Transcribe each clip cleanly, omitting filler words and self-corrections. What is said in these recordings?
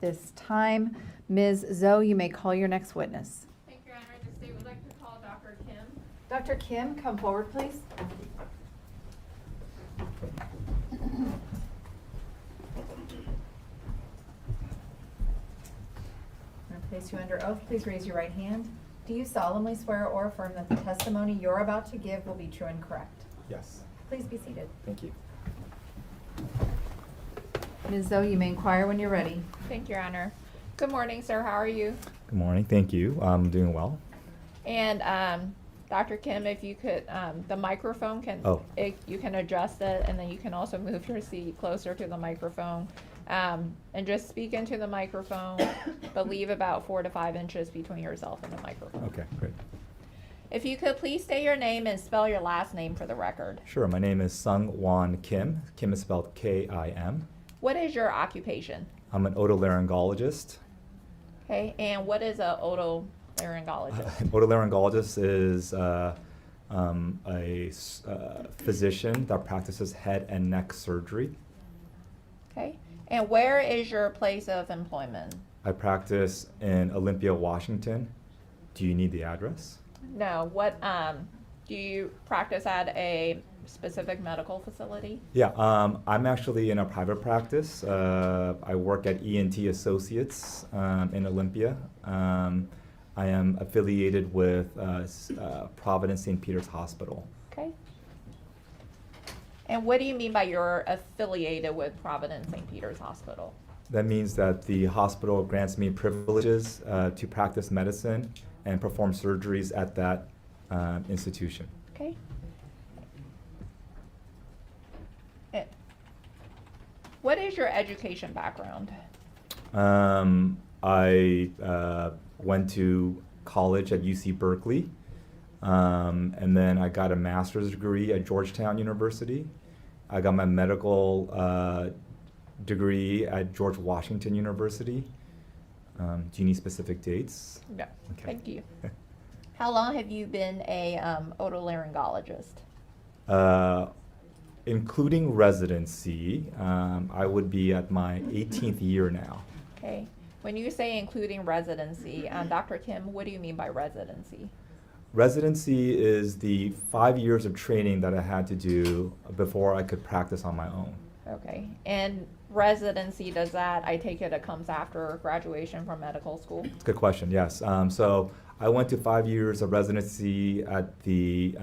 This time, Ms. Zoe, you may call your next witness. Thank you, Your Honor. The state would like to call Dr. Kim. Dr. Kim, come forward, please. I'm going to place you under oath. Please raise your right hand. Do you solemnly swear or affirm that the testimony you're about to give will be true and correct? Yes. Please be seated. Thank you. Ms. Zoe, you may inquire when you're ready. Thank you, Your Honor. Good morning, sir. How are you? Good morning. Thank you. I'm doing well. And Dr. Kim, if you could, the microphone can, you can adjust it, and then you can also move your seat closer to the microphone. And just speak into the microphone, but leave about 4 to 5 inches between yourself and the microphone. Okay, great. If you could please state your name and spell your last name for the record. Sure. My name is Juan Kim. Kim is spelled K-I-M. What is your occupation? I'm an otolaryngologist. Okay, and what is a otolaryngologist? An otolaryngologist is a physician that practices head and neck surgery. Okay, and where is your place of employment? I practice in Olympia, Washington. Do you need the address? No, what, do you practice at a specific medical facility? Yeah, I'm actually in a private practice. I work at ENT Associates in Olympia. I am affiliated with Providence St. Peter's Hospital. Okay. And what do you mean by you're affiliated with Providence St. Peter's Hospital? That means that the hospital grants me privileges to practice medicine and perform surgeries at that institution. Okay. What is your education background? I went to college at UC Berkeley, and then I got a master's degree at Georgetown University. I got my medical degree at George Washington University. Do you need specific dates? No, Okay. thank you. How long have you been a otolaryngologist? Including residency, I would be at my 18th year now. Okay. When you say including residency, Dr. Kim, what do you mean by residency? Residency is the 5 years of training that I had to do before I could practice on my own. Okay. And residency, does that, I take it comes after graduation from medical school? It's a good question, yes. So I went to 5 years of residency at the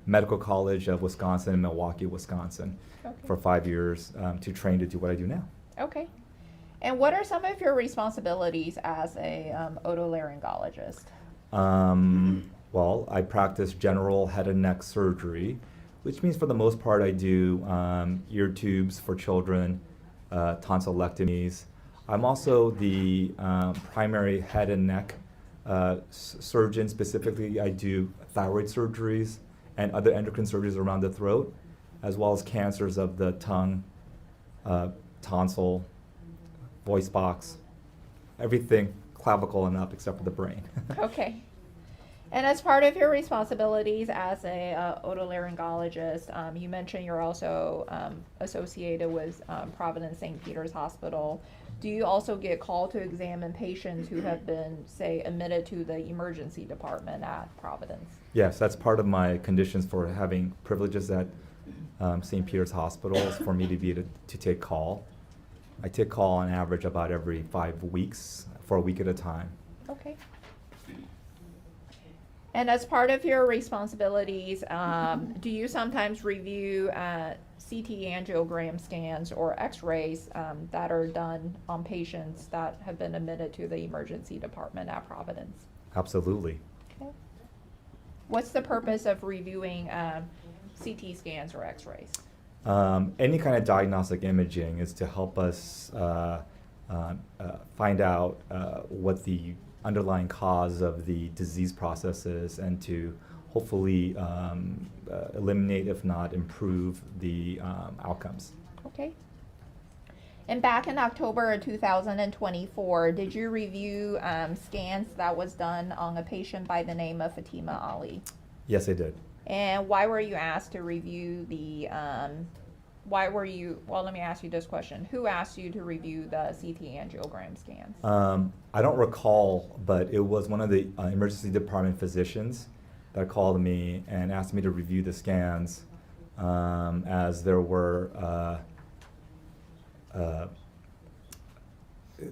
Medical College of Wisconsin in Milwaukee, Wisconsin, for 5 years to train to do what I do now. Okay. And what are some of your responsibilities as a otolaryngologist? Well, I practice general head and neck surgery, which means for the most part I do ear tubes for children, tonsillectomies. I'm also the primary head and neck surgeon. Specifically, I do thyroid surgeries and other endocrine surgeries around the throat, as well as cancers of the tongue, tonsil, voice box, everything clavicle and up except for the brain. Okay. And as part of your responsibilities as a otolaryngologist, you mentioned you're also associated with Providence St. Peter's Hospital. Do you also get called to examine patients who have been, say, admitted to the emergency department at Providence? Yes, that's part of my conditions for having privileges at St. Peter's Hospital is for me to be able to take call. I take call on average about every 5 weeks for a week at a time. Okay. And as part of your responsibilities, do you sometimes review CT angiogram scans or x-rays that are done on patients that have been admitted to the emergency department at Providence? Absolutely. Okay. What's the purpose of reviewing CT scans or x-rays? Any kind of diagnostic imaging is to help us find out what the underlying cause of the disease process is and to hopefully eliminate, if not improve, the outcomes. Okay. And back in October of 2024, did you review scans that was done on a patient by the name of Fatima Ali? Yes, I did. And why were you asked to review the why were you, well, let me ask you this question. Who asked you to review the CT angiogram scans? I don't recall, but it was one of the emergency department physicians that called me and asked me to review the scans, as there were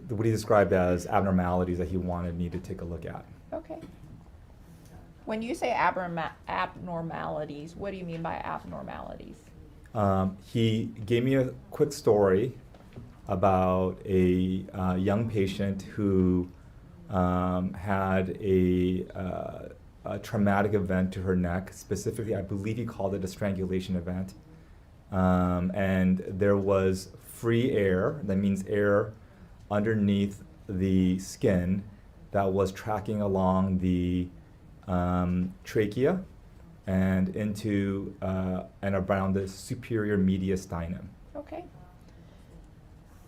what he described as abnormalities that he wanted me to take a look at. Okay. When you say abnormalities, what do you mean by abnormalities? He gave me a quick story about a young patient who had a traumatic event to her neck. Specifically, I believe he called it a strangulation event. And there was free air, that means air underneath the skin, that was tracking along the trachea and into and around the superior mediastinum. Okay.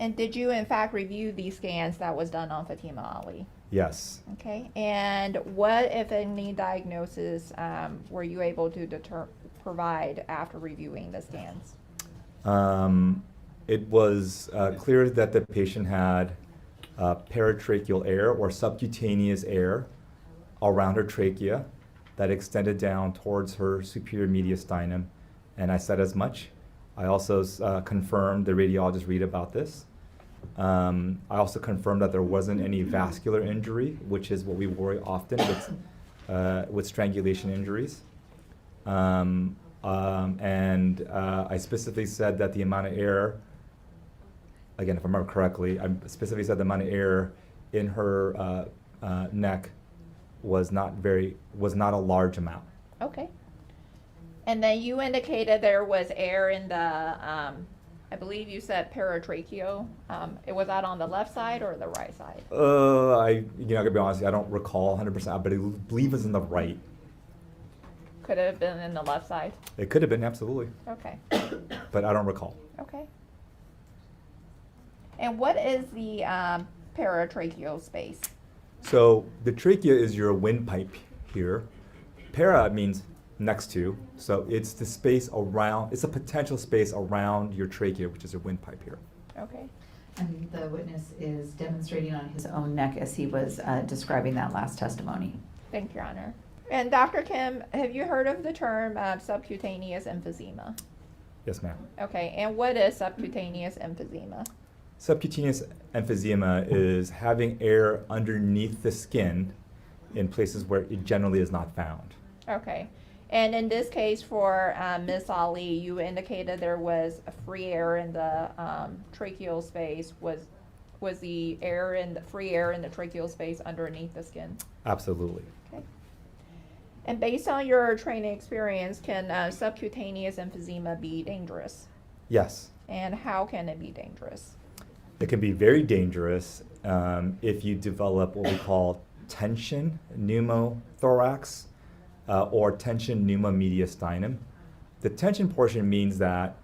And did you in fact review these scans that was done on Fatima Ali? Yes. Okay. And what, if any, diagnosis were you able to provide after reviewing the scans? It was clear that the patient had paratracheal air or subcutaneous air around her trachea that extended down towards her superior mediastinum, and I said as much. I also confirmed, the radiologist read about this. I also confirmed that there wasn't any vascular injury, which is what we worry often with strangulation injuries. And I specifically said that the amount of air, again, if I remember correctly, I specifically said the amount of air in her neck was not a large amount. Okay. And then you indicated there was air in the, I believe you said paratracheal. Was that on the left side or the right side? I gotta be honest, I don't recall 100%, but I believe it's in the right. Could it have been in the left side? It could have been, absolutely, Okay. but I don't recall. Okay. And what is the paratracheal space? So the trachea is your windpipe here. Para means next to, so it's the space around, it's a potential space around your trachea, which is your windpipe here. Okay. And the witness is demonstrating on his own neck as he was describing that last testimony. Thank you, Your Honor. And Dr. Kim, have you heard of the term subcutaneous emphysema? Yes, ma'am. Okay, and what is subcutaneous emphysema? Subcutaneous emphysema is having air underneath the skin in places where it generally is not found. Okay. And in this case for Ms. Ali, you indicated there was a free air in the tracheal space. Was the air in the free air in the tracheal space underneath the skin? Absolutely. Okay. And based on your training experience, can subcutaneous emphysema be dangerous? Yes. And how can it be dangerous? It can be very dangerous if you develop what we call tension pneumothorax or tension pneumomediastinum. The tension portion means that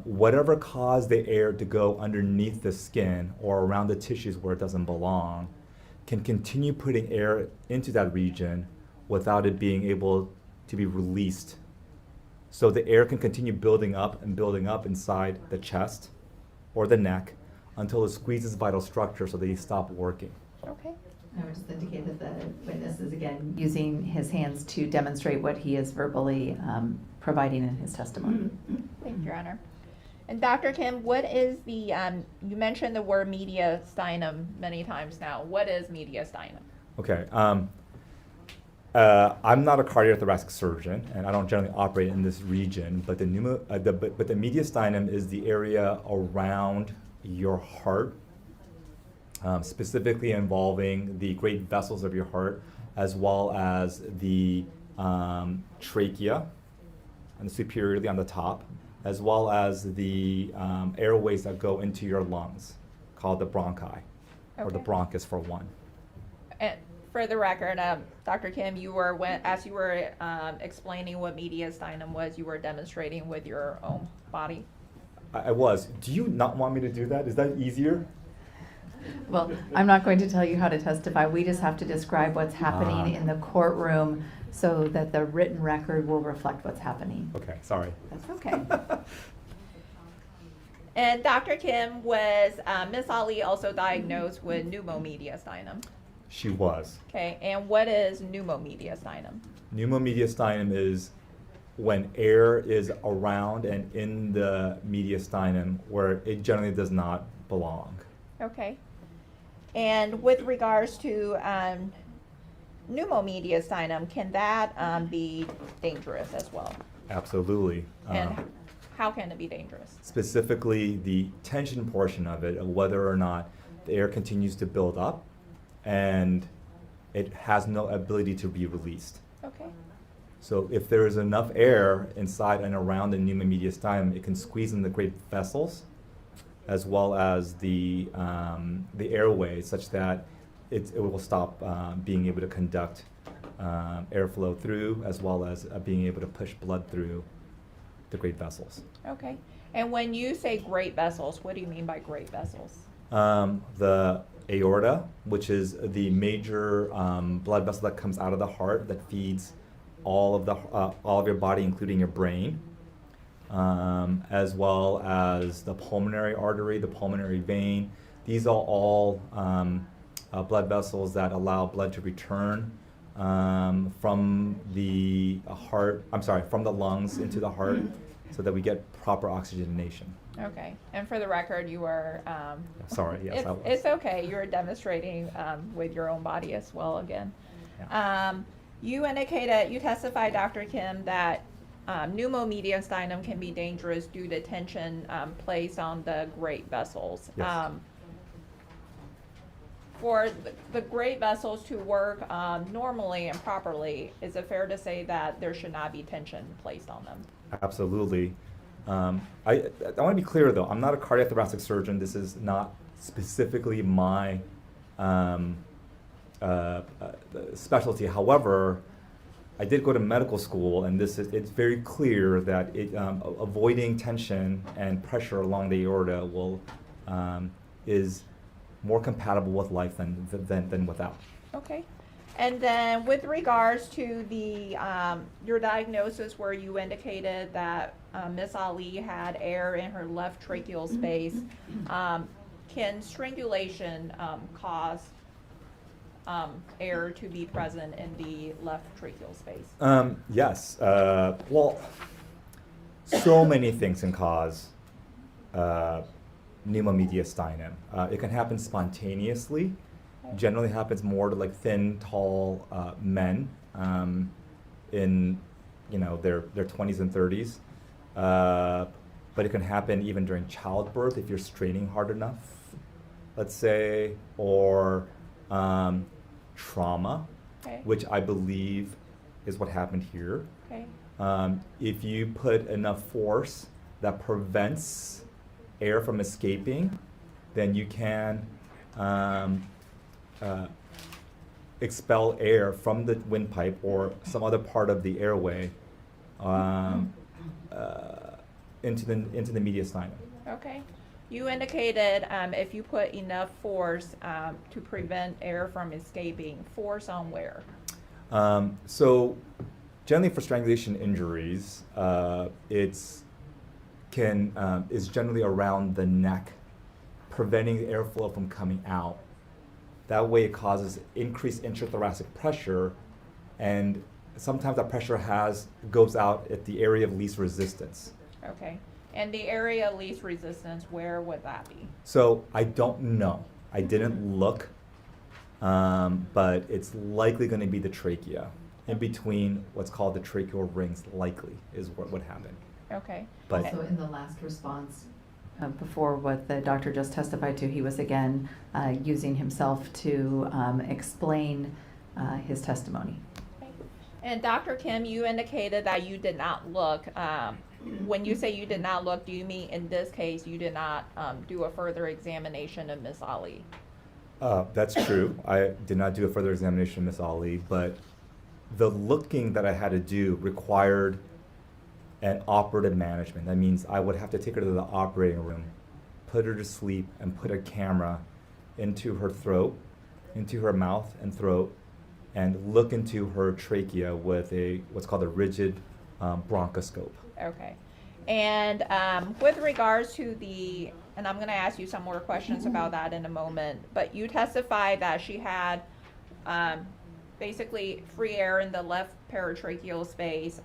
whatever caused the air to go underneath the skin or around the tissues where it doesn't belong can continue putting air into that region without it being able to be released. So the air can continue building up and building up inside the chest or the neck until it squeezes vital structure so that you stop working. Okay. I would just indicate that the witness is again using his hands to demonstrate what he is verbally providing in his testimony. Thank you, Your Honor. And Dr. Kim, what is the, you mentioned the word mediastinum many times now. What is mediastinum? Okay. I'm not a cardiothoracic surgeon, and I don't generally operate in this region, but the mediastinum is the area around your heart, specifically involving the great vessels of your heart, as well as the trachea, and superiorly on the top, as well as the airways that go into your lungs, called the bronchi, or the Okay. bronchus for one. And for the record, Dr. Kim, as you were explaining what mediastinum was, you were demonstrating with your own body. I was. Do you not want me to do that? Is that easier? Well, I'm not going to tell you how to testify. We just have to describe what's happening in the courtroom so that the written record will reflect what's happening. Okay, sorry. That's okay. And Dr. Kim, was Miss Ali also diagnosed with pneumomediastinum? She was. Okay, and what is pneumomediastinum? Pneumomediastinum is when air is around and in the mediastinum where it generally does not belong. Okay. And with regards to pneumomediastinum, can that be dangerous as well? Absolutely. And how can it be dangerous? Specifically, the tension portion of it, of whether or not the air continues to build up and it has no ability to be released. Okay. So if there is enough air inside and around the pneumomediastinum, it can squeeze in the great vessels as well as the airway, such that it will stop being able to conduct airflow through, as well as being able to push blood through the great vessels. Okay. And when you say great vessels, what do you mean by great vessels? The aorta, which is the major blood vessel that comes out of the heart that feeds all of your body, including your brain, as well as the pulmonary artery, the pulmonary vein. These are all blood vessels that allow blood to return from the lungs into the heart, so that we get proper oxygenation. Okay. And for the record, you are. Sorry, yes, I was. It's okay. You're demonstrating with your own body as well again. Yeah. You indicated, you testified, Dr. Kim, that pneumomediastinum can be dangerous due to tension placed on the great vessels. Yes. For the great vessels to work normally and properly, is it fair to say that there should not be tension placed on them? Absolutely. I want to be clear though, I'm not a cardiac thoracic surgeon. This is not specifically my specialty. However, I did go to medical school, and it's very clear that avoiding tension and pressure along the aorta is more compatible with life than without. Okay. And then with regards to the your diagnosis, where you indicated that Miss Ali had air in her left tracheal space, can strangulation cause air to be present in the left tracheal space? Yes. Well, so many things can cause pneumomediastinum. It can happen spontaneously. Generally happens more to like thin, tall men in their 20s and 30s. But it can happen even during childbirth if you're straining hard enough, let's say, or trauma, Okay. which I believe is what happened here. Okay. If you put enough force that prevents air from escaping, then you can expel air from the windpipe or some other part of the airway into the mediastinum. Okay. You indicated if you put enough force to prevent air from escaping. Force on where? So generally for strangulation injuries, is generally around the neck, preventing the airflow from coming out. That way it causes increased intrathoracic pressure, and sometimes that pressure goes out at the area of least resistance. Okay. And the area of least resistance, where would that be? So I don't know. I didn't look, but it's likely going to be the trachea. In between what's called the tracheal rings, likely is what would happen. Okay. But Also, in the last response, before what the doctor just testified to, he was again using himself to explain his testimony. Okay. And Dr. Kim, you indicated that you did not look. When you say you did not look, do you mean in this case you did not do a further examination of Miss Ali? That's true. I did not do a further examination of Miss Ali, but the looking that I had to do required an operative management. That means I would have to take her to the operating room, put her to sleep, and put a camera into her throat, into her mouth and throat, and look into her trachea with what's called a rigid bronchoscope. Okay. And with regards to the, and I'm going to ask you some more questions about that in a moment, but you testified that she had basically free air in the left paratracheal space.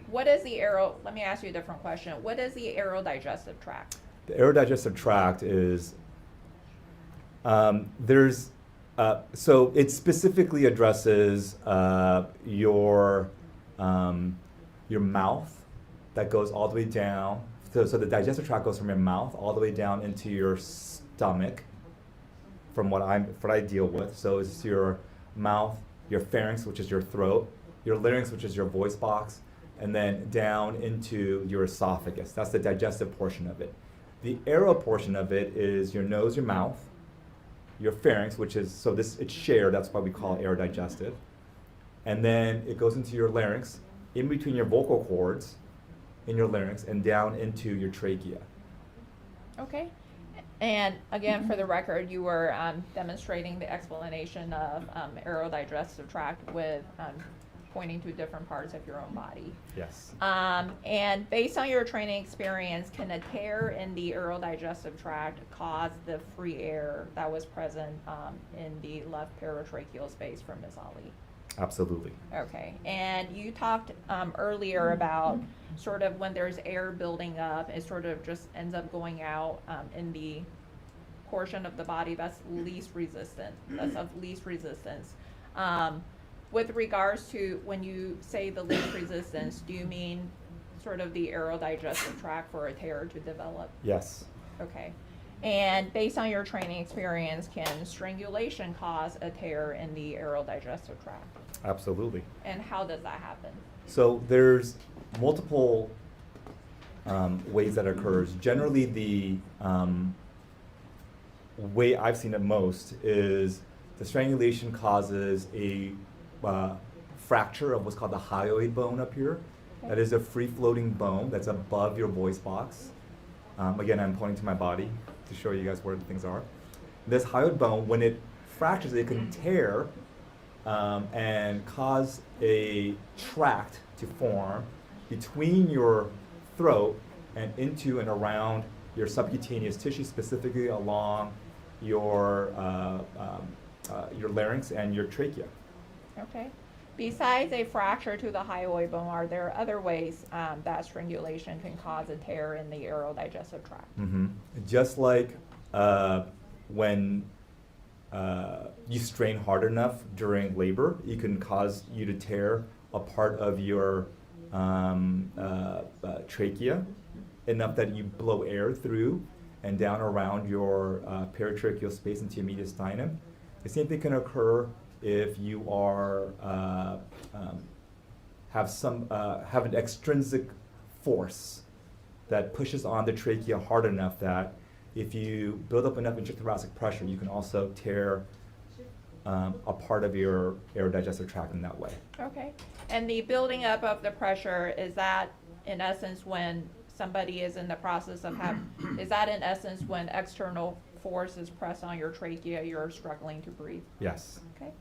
What is the let me ask you a different question. What is the aerodigestive tract? The aerodigestive tract is, so it specifically addresses your mouth that goes all the way down. So the digestive tract goes from your mouth all the way down into your stomach, from what I deal with. So it's your mouth, your pharynx, which is your throat, your larynx, which is your voice box, and then down into your esophagus. That's the digestive portion of it. The aero portion of it is your nose, your mouth, your pharynx, which is, so this, it's shared, that's why we call it aerodigestive. And then it goes into your larynx, in between your vocal cords, in your larynx, and down into your trachea. Okay. And again, for the record, you were demonstrating the explanation of aerodigestive tract with pointing to different parts of your own body. Yes. And based on your training experience, can a tear in the aerodigestive tract cause the free air that was present in the left paratracheal space for Ms. Ali? Absolutely. Okay, and you talked earlier about sort of when there's air building up, it sort of just ends up going out in the portion of the body that's least resistant, that's of least resistance. With regards to when you say the least resistance, do you mean sort of the aerodigestive tract for a tear to develop? Yes. Okay. And based on your training experience, can strangulation cause a tear in the aerodigestive tract? Absolutely. And how does that happen? So there's multiple ways that occurs. Generally, the way I've seen it most is the strangulation causes a fracture of what's called the hyoid bone up here. Okay. That is a free-floating bone that's above your voice box. Again, I'm pointing to my body to show you guys where things are. This hyoid bone, when it fractures, it can tear and cause a tract to form between your throat and into and around your subcutaneous tissue, specifically along your larynx and your trachea. Okay. Besides a fracture to the hyoid bone, are there other ways that strangulation can cause a tear in the aerodigestive tract? Mm-hmm. Just like when you strain hard enough during labor, it can cause you to tear a part of your trachea enough that you blow air through and down around your paratracheal space into your mediastinum. The same thing can occur if you are have an extrinsic force that pushes on the trachea hard enough that if you build up enough intrathoracic pressure, you can also tear a part of your aerodigestive tract in that way. Okay. And the building up of the pressure, is that in essence when somebody is in the process of is that in essence when external force is pressed on your trachea, you're struggling to breathe? Yes. Okay.